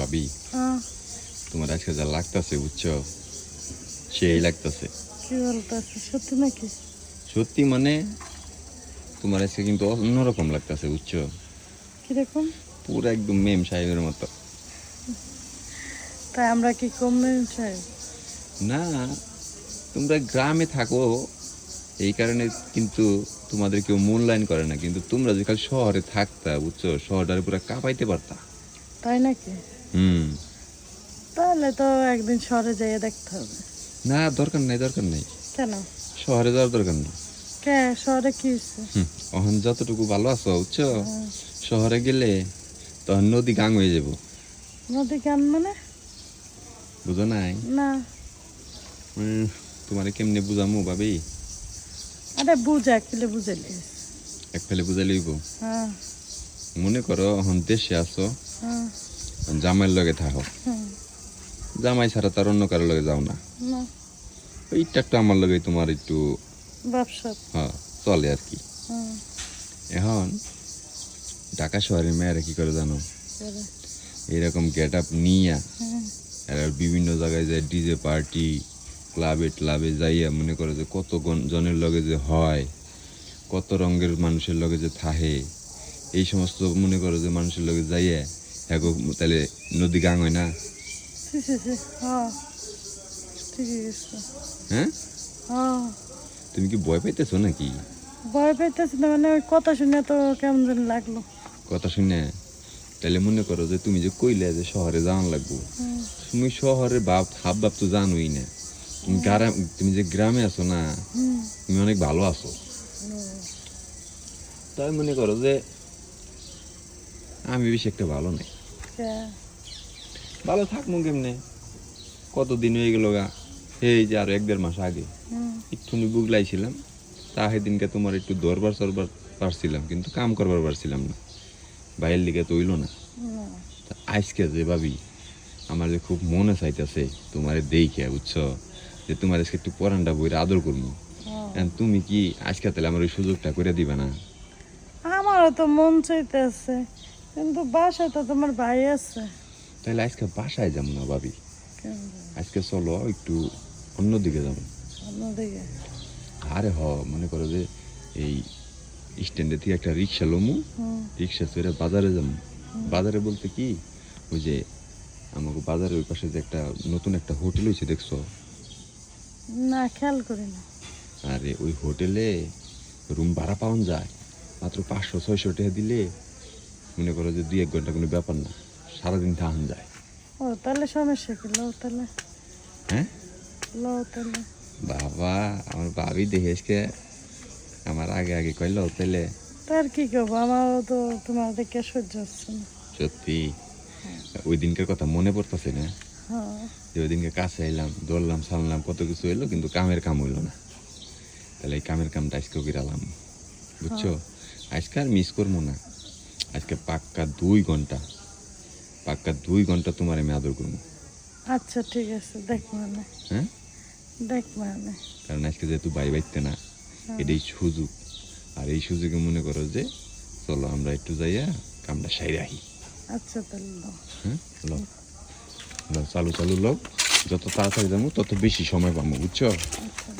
ভাবি তোমার আজকে যা লাগতেছে বুঝছো, সেই লাগতেছে। কি বলতেছে, সত্যি নাকি? সত্যি মানে তোমার আজকে কিন্তু অন্যরকম লাগতেছে বুঝছো, কিরকম? পুরো একদম মেম সাহেবের মতো। তাই আমরা কি কম চাই? না, তোমরা গ্রামে থাকো এই কারণে কিন্তু তোমাদের কেউ মূল্যায়ন করে না, কিন্তু তোমরা যে কাল শহরে থাকতা বুঝছো, শহরটারে পুরো কাঁপাইতে পারতা। তাই নাকি? হুম। তাহলে তো একদিন শহরে যাইয়ে দেখতে হবে। না, দরকার নাই, দরকার নাই, কেন? শহরে যাওয়ার দরকার নেই। কে শহরে কি হচ্ছে? এখন যতটুকু ভালো আছো বুঝছো, শহরে গেলে তখন নদী গাং হয়ে যাব। নদী কেন মানে? বুঝো নাই? না। তোমারে কেমনে বুঝামু ভাবি? আরে বুঝা কিলে বুঝাইলে। এক ফেলে বুঝাই লইব। হ্যাঁ মনে করো এখন দেশে আছো, হ্যাঁ জামাইয়ের লগে থাকো, হুম, জামাই ছাড়া তার অন্য কারোর লগে যাও না, না এইটা একটু আমার লগে তোমার একটু ব্যবসা। হ্যাঁ চলে আর কি। হুম, এখন ঢাকা শহরের মেয়েরা কি করে জানো, করে। এরকম গেট আপ নিয়ে হুম, এরা বিভিন্ন জায়গায় যায়, ডিজে পার্টি ক্লাবে যাইয়া মনে করে যে কত জনের লগে যে হয়, কত রঙের মানুষের লগে যে থাহে, এই সমস্ত মনে করো যে মানুষের লগে যাইয়া হ্যাঁ তাহলে নদী গাং হয় না? সি সি সি, হ্যাঁ ঠিকই গেছে। হ্যাঁ, হ্যাঁ, তুমি কি ভয় পাইতেছো নাকি? ভয় পাইতেছি না মানে ওই কথা শুনে তো কেমন যেন লাগলো। কথা শুনে তাহলে মনে করো যে তুমি যে কইলে যে শহরে যাওয়ান লাগবো, হুম, তুমি শহরের হাব ভাব তো জানোই না। তুমি যে গ্রামে আছো না, হুম, তুমি অনেক ভালো আছো। তাই মনে করো যে আমি বেশি একটা ভালো নাই। কে? ভালো থাকবো কেমনে, কতদিন হয়ে গেল গা, এই যে আরো 1-1.5 মাস আগে হুম, একটুখানি বুগলাইছিলাম, তা সেদিনকে তোমার একটু দরবার সরবার পারছিলাম, কিন্তু কাম করবার পারছিলাম না, বাইরের দিকে তো হইলো না। না। তা আজকে যে ভাবি আমার যে খুব মনে চাইতেছে তোমারে দেখে বুঝছো, যে তোমার আজকে একটু পরানটা বইরে আদর করবো। হ্যাঁ। তুমি কি আজকে তাহলে আমার ওই সুযোগটা করে দিবা না? আমারও তো মন চাইতেছে, কিন্তু বাসায় তো তোমার ভাই আছে। তাহলে আজকে বাসায় যাবো না ভাবি, কেন? আজকে চলো একটু অন্যদিকে যাবো। অন্যদিকে? আরে মনে করো যে এই স্ট্যান্ডে থেকে একটা রিক্সা লমু, হুম, রিক্সা চড়ে বাজারে যাবো। বাজারে বলতে কি, ওই যে আমাকে বাজারের ওই পাশে যে একটা নতুন একটা হোটেল হয়েছে দেখছো? না খেয়াল করি না। আরে ওই হোটেলে রুম ভাড়া পাওয়া যায় মাত্র 500-600 টাকা দিলে, মনে করো যে 2-1 ঘন্টা কোনো ব্যাপার না, সারাদিন থাকান যায়। ও তাহলে সমস্যা কি? লও তাহলে, হ্যাঁ লও তাহলে। বাবা, আমার ভাবি দেখে আমার আগে আগে কইলো তাহলে। তার কি করবো, আমারও তো তোমার দেখে সহ্য হচ্ছে না। সত্যি ওই দিনকার কথা মনে পড়তেছে না, হ্যাঁ, যে ওই দিনকে কাছে এলাম, দৌড়লাম সামলাম, কত কিছু এলো, কিন্তু কামের কাম হইলো না। তাহলে এই কামের কামটা আজকেও গিরালাম বুঝছো, আজকে আর মিস করবো না। আজকে পাক্কা 2 ঘন্টা তোমার আমি আদর করবো। আচ্ছা ঠিক আছে, দেখ মানে, হ্যাঁ, দেখ মানে। কারণ আজকে যেহেতু বাইতে না, এটাই সুযোগ। আর এই সুযোগে মনে করো যে চলো আমরা একটু যাইয়া কামটা সাইরে আহি। আচ্ছা তাহলে লও। হ্যাঁ, লও লও, চালু লোক, যত তাড়াতাড়ি যাবো তত বেশি সময় পাবো বুঝছো। আচ্ছা।